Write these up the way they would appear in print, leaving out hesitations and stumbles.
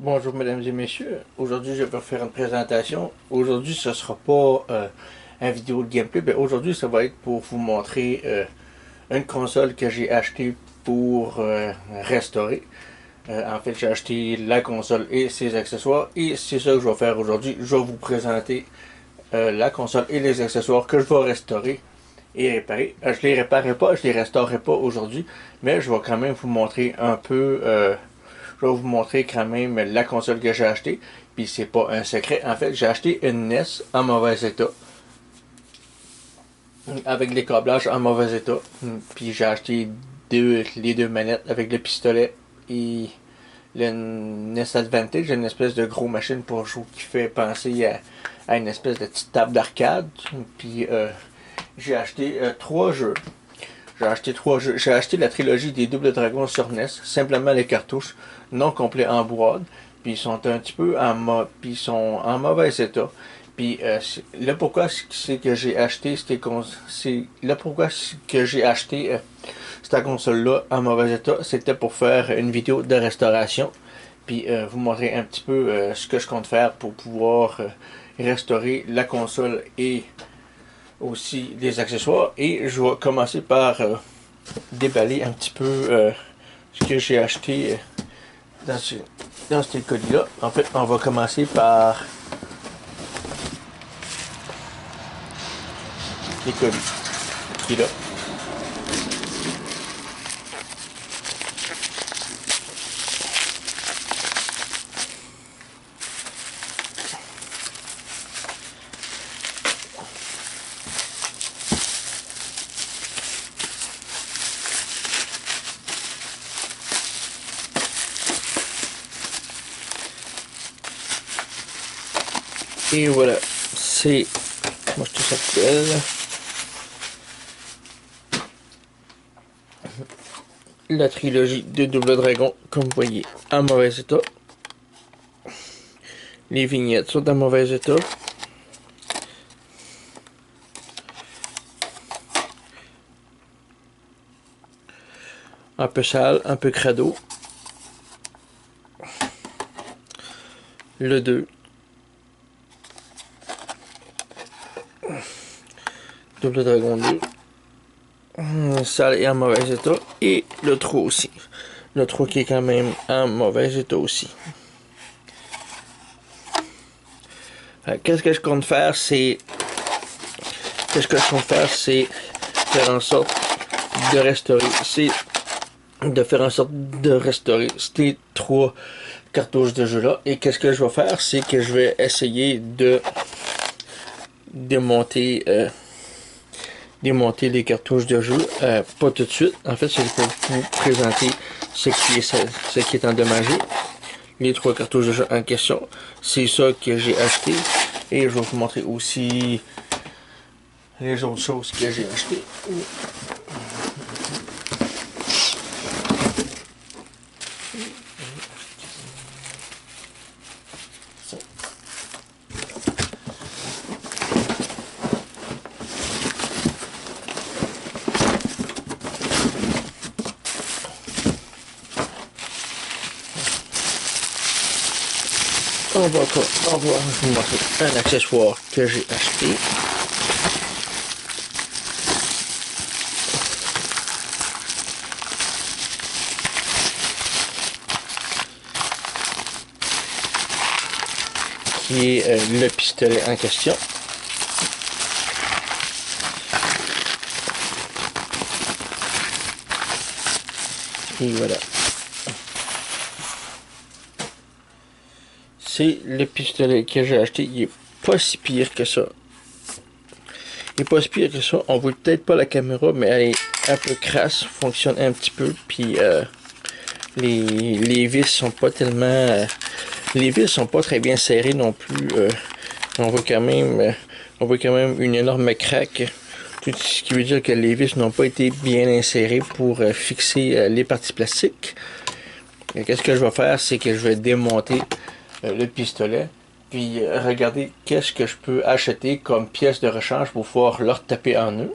Bonjour mesdames et messieurs, aujourd'hui je vais faire une présentation. Aujourd'hui ce sera pas une vidéo de gameplay, mais aujourd'hui ça va être pour vous montrer une console que j'ai achetée pour restaurer. En fait j'ai acheté la console et ses accessoires et c'est ça que je vais faire aujourd'hui. Je vais vous présenter la console et les accessoires que je vais restaurer et réparer. Je les réparerai pas, je les restaurerai pas aujourd'hui, mais je vais quand même vous montrer un peu je vais vous montrer quand même la console que j'ai achetée. Puis c'est pas un secret. En fait, j'ai acheté une NES en mauvais état. Avec les câblages en mauvais état. Puis j'ai acheté les deux manettes avec le pistolet et le NES Advantage, une espèce de gros machine pour jouer qui fait penser à une espèce de petite table d'arcade. Puis j'ai acheté trois jeux. J'ai acheté trois jeux. J'ai acheté la trilogie des Double Dragons sur NES, simplement les cartouches, non complets en boîte. Puis ils sont un petit peu puis ils sont en mauvais état. Puis là pourquoi c'est que j'ai acheté là pourquoi que j'ai acheté cette console là en mauvais état, c'était pour faire une vidéo de restauration. Puis vous montrer un petit peu ce que je compte faire pour pouvoir restaurer la console et aussi des accessoires. Et je vais commencer par déballer un petit peu ce que j'ai acheté dans ces colis-là. En fait, on va commencer par les colis qui est là. Et voilà, c'est moi je te s'appelle la trilogie de Double Dragon, comme vous voyez, en mauvais état. Les vignettes sont en mauvais état. Un peu sale, un peu crado. Le 2. Double Dragon 2. Sale et en mauvais état. Et le 3 aussi. Le 3 qui est quand même en mauvais état aussi. Qu'est-ce que je compte faire, c'est faire en sorte de restaurer, ces trois cartouches de jeu là. Et qu'est-ce que je vais faire, c'est que je vais essayer de démonter les cartouches de jeu, pas tout de suite. En fait, c'est pour vous présenter ce qui est endommagé. Les trois cartouches de jeu en question, c'est ça que j'ai acheté. Et je vais vous montrer aussi les autres choses que j'ai achetées. On va vous montrer un accessoire que j'ai acheté. Qui est le pistolet en question. Et voilà. C'est le pistolet que j'ai acheté. Il est pas si pire que ça. Il est pas si pire que ça. On voit peut-être pas la caméra, mais elle est un peu crasse. Fonctionne un petit peu. Puis les vis sont pas tellement... les vis sont pas très bien serrées non plus. On voit quand même une énorme craque. Tout ce qui veut dire que les vis n'ont pas été bien insérées pour fixer les parties plastiques. Qu'est-ce que je vais faire, c'est que je vais démonter le pistolet, puis regarder qu'est-ce que je peux acheter comme pièce de rechange pour pouvoir leur taper en eux.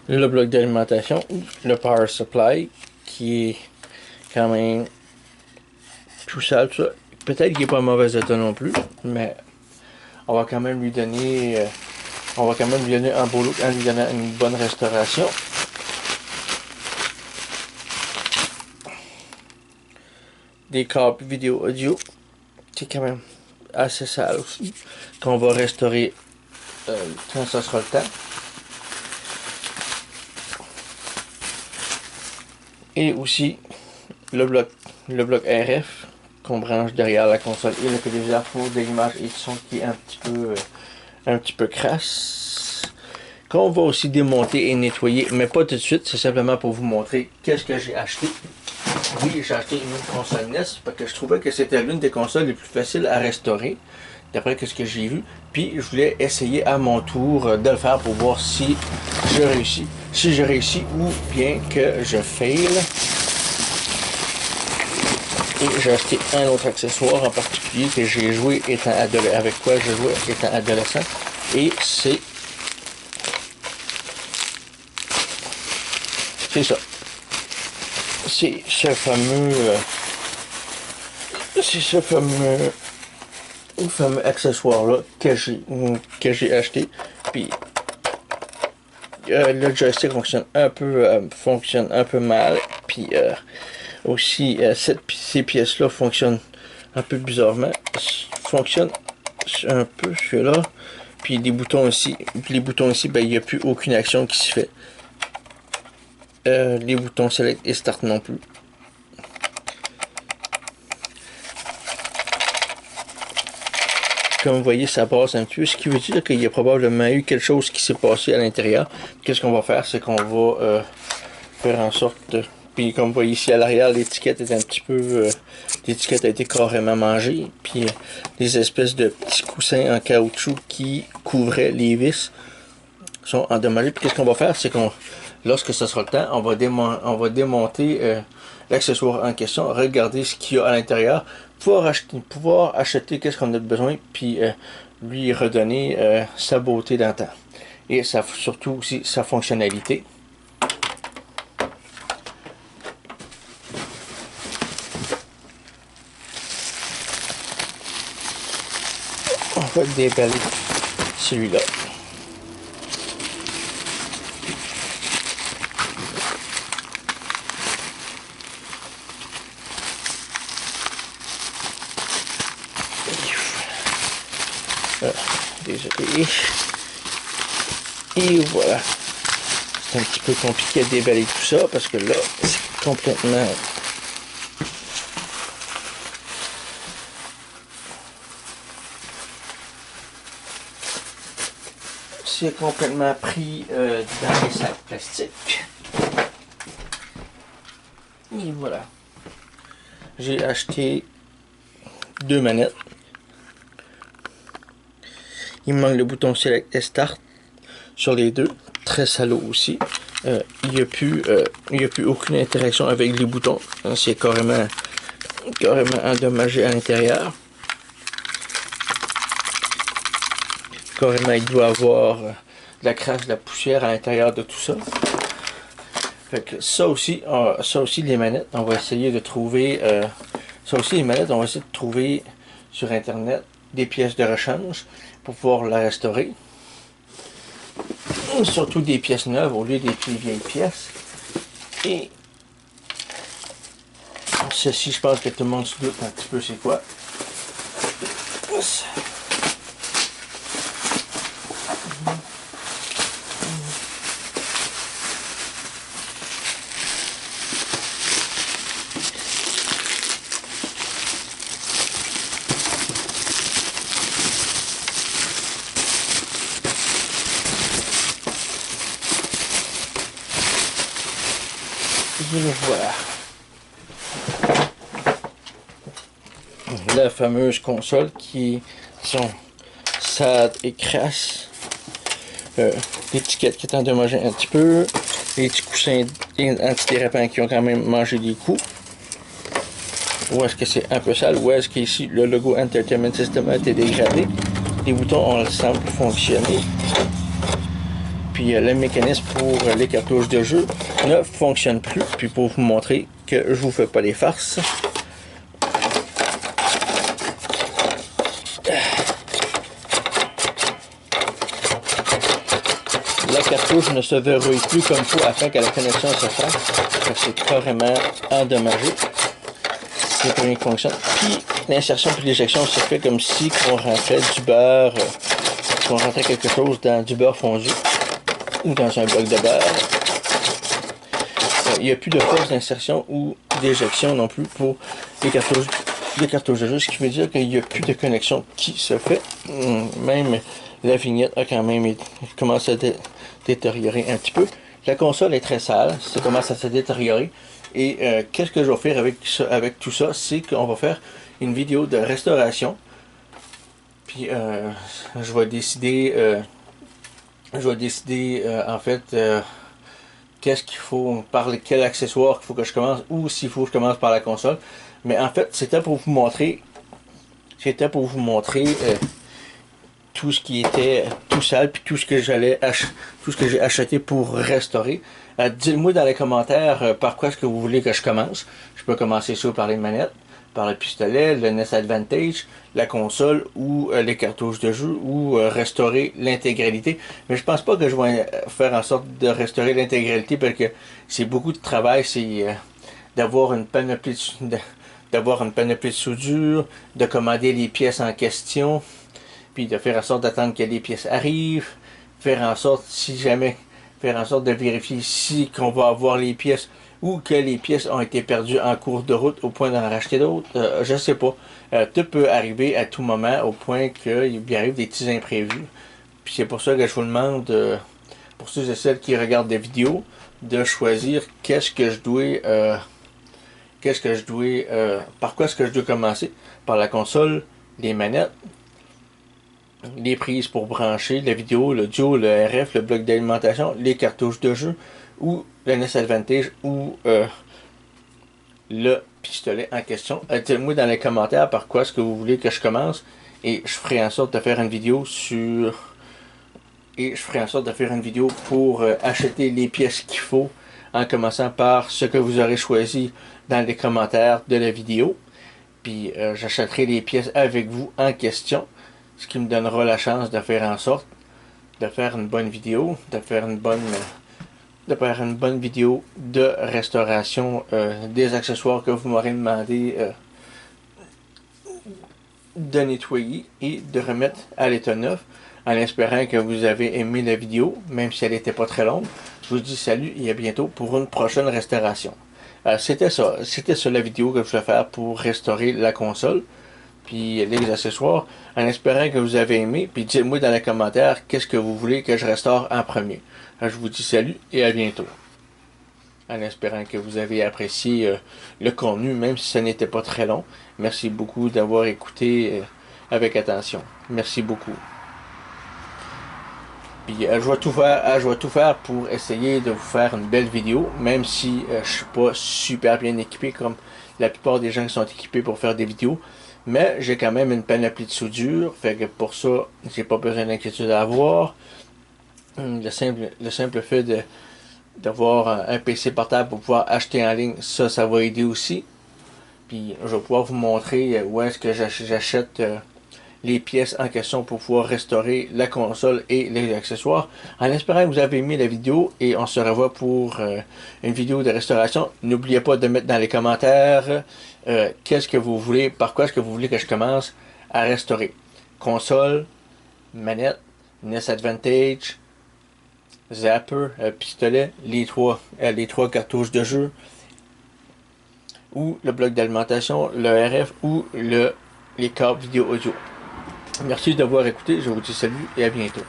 le bloc d'alimentation, le power supply, qui est quand même tout sale, tout ça. Peut-être qu'il n'est pas en mauvais état non plus, mais on va quand même lui donner un beau look en lui donnant une bonne restauration. Des câbles vidéo audio, c'est quand même assez sale aussi, qu'on va restaurer quand ça sera le temps. Et aussi le bloc RF qu'on branche derrière la console et le téléviseur pour de l'image et du son qui est un petit peu crasse. Qu'on va aussi démonter et nettoyer, mais pas tout de suite, c'est simplement pour vous montrer qu'est-ce que j'ai acheté. Oui, j'ai acheté une console NES parce que je trouvais que c'était l'une des consoles les plus faciles à restaurer, d'après ce que j'ai vu. Puis je voulais essayer à mon tour de le faire pour voir si je réussis. Si je réussis ou bien que je fail. Et j'ai acheté un autre accessoire en particulier que j'ai joué étant adolescent, avec quoi je jouais étant adolescent. Et c'est ça. C'est ce fameux accessoire-là que j'ai acheté. Puis le joystick fonctionne un peu mal. Puis aussi ces pièces-là fonctionnent un peu bizarrement. Fonctionnent un peu celui-là. Puis les boutons ici, ben, il n'y a plus aucune action qui se fait. Les boutons select et start non plus. Comme vous voyez, ça passe un petit peu, ce qui veut dire qu'il y a probablement eu quelque chose qui s'est passé à l'intérieur. Qu'est-ce qu'on va faire, c'est qu'on va faire en sorte de... Puis comme vous voyez ici à l'arrière, l'étiquette est un petit peu... l'étiquette a été carrément mangée. Puis des espèces de petits coussins en caoutchouc qui couvraient les vis sont endommagés. Puis qu'est-ce qu'on va faire, c'est qu'on... Lorsque ce sera le temps, on va démonter l'accessoire en question, regarder ce qu'il y a à l'intérieur, pouvoir acheter qu'est-ce qu'on a besoin, puis lui redonner sa beauté d'antan. Et surtout aussi sa fonctionnalité. On va déballer celui-là. Désolé. Et voilà. C'est un petit peu compliqué à déballer tout ça parce que là, c'est complètement... C'est complètement pris dans les sacs plastiques. Et voilà. J'ai acheté 2 manettes. Il me manque le bouton Select et Start sur les deux. Très salaud aussi. Il n'y a plus aucune interaction avec les boutons. C'est carrément endommagé à l'intérieur. Carrément, il doit avoir de la crasse, de la poussière à l'intérieur de tout ça. Fait que ça aussi les manettes, on va essayer de trouver... on va essayer de trouver sur Internet des pièces de rechange pour pouvoir la restaurer. Surtout des pièces neuves au lieu des vieilles pièces. Et ceci, je pense que tout le monde se doute un petit peu c'est quoi. Et voilà. La fameuse console qui sont sales et crasse. L'étiquette qui est endommagée un petit peu. Les petits coussins antidérapants qui ont quand même mangé des coups. Ou est-ce que c'est un peu sale? Ou est-ce qu'ici le logo Entertainment System a été dégradé? Les boutons, on le semble fonctionner. puis le mécanisme pour les cartouches de jeu ne fonctionne plus. Puis pour vous montrer que je vous fais pas des farces, la cartouche ne se verrouille plus comme il faut afin que la connexion se fasse. C'est carrément endommagé. C'est pour rien qui fonctionne. Puis l'insertion puis l'éjection se fait comme si on rentrait du beurre, qu'on rentrait quelque chose dans du beurre fondu ou dans un bloc de beurre. Il n'y a plus de force d'insertion ou d'éjection non plus pour les cartouches de jeu, ce qui veut dire qu'il n'y a plus de connexion qui se fait. Même la vignette a quand même commencé à détériorer un petit peu. La console est très sale, ça commence à se détériorer. Et qu'est-ce que je vais faire avec tout ça, c'est qu'on va faire une vidéo de restauration. Puis je vais décider en fait qu'est-ce qu'il faut, par quel accessoire qu'il faut que je commence, ou s'il faut que je commence par la console. Mais en fait, c'était pour vous montrer tout ce qui était tout sale, puis tout ce que j'ai acheté pour restaurer. Dites-moi dans les commentaires par quoi est-ce que vous voulez que je commence. Je peux commencer soit par les manettes, par le pistolet, le NES Advantage, la console ou les cartouches de jeu, ou restaurer l'intégralité. Mais je pense pas que je vais faire en sorte de restaurer l'intégralité parce que c'est beaucoup de travail, c'est d'avoir une panoplie de soudure, de commander les pièces en question, puis de faire en sorte d'attendre que les pièces arrivent, faire en sorte de vérifier si qu'on va avoir les pièces ou que les pièces ont été perdues en cours de route au point d'en racheter d'autres. Je sais pas. Tout peut arriver à tout moment au point qu'il arrive des petits imprévus. Puis c'est pour ça que je vous demande, pour ceux et celles qui regardent des vidéos, de choisir par quoi est-ce que je dois commencer. Par la console, les manettes, les prises pour brancher, la vidéo, l'audio, le RF, le bloc d'alimentation, les cartouches de jeu, ou le NES Advantage, ou le pistolet en question. Dites-moi dans les commentaires par quoi est-ce que vous voulez que je commence, et je ferai en sorte de faire une vidéo pour acheter les pièces qu'il faut, en commençant par ce que vous aurez choisi dans les commentaires de la vidéo. Puis j'achèterai les pièces avec vous en question, ce qui me donnera la chance de faire en sorte de faire une bonne vidéo, de faire une bonne vidéo de restauration des accessoires que vous m'aurez demandé de nettoyer et de remettre à l'état neuf, en espérant que vous avez aimé la vidéo, même si elle n'était pas très longue. Je vous dis salut et à bientôt pour une prochaine restauration. C'était ça la vidéo que je voulais faire pour restaurer la console puis les accessoires, en espérant que vous avez aimé, puis dites-moi dans les commentaires qu'est-ce que vous voulez que je restaure en premier. Je vous dis salut et à bientôt. En espérant que vous avez apprécié le contenu, même si ce n'était pas très long. Merci beaucoup d'avoir écouté avec attention. Merci beaucoup. Puis je vais tout faire pour essayer de vous faire une belle vidéo, même si je suis pas super bien équipé comme la plupart des gens qui sont équipés pour faire des vidéos. Mais j'ai quand même une panoplie de soudure, fait que pour ça, j'ai pas besoin d'inquiétude à avoir. Le simple fait d'avoir un PC portable pour pouvoir acheter en ligne, ça va aider aussi. Puis je vais pouvoir vous montrer où est-ce que j'achète les pièces en question pour pouvoir restaurer la console et les accessoires. En espérant que vous avez aimé la vidéo et on se revoit pour une vidéo de restauration. N'oubliez pas de mettre dans les commentaires qu'est-ce que vous voulez, par quoi est-ce que vous voulez que je commence à restaurer. Console, manette, NES Advantage, zapper, pistolet, les trois cartouches de jeu, ou le bloc d'alimentation, le RF ou les câbles vidéo audio. Merci d'avoir écouté, je vous dis salut et à bientôt.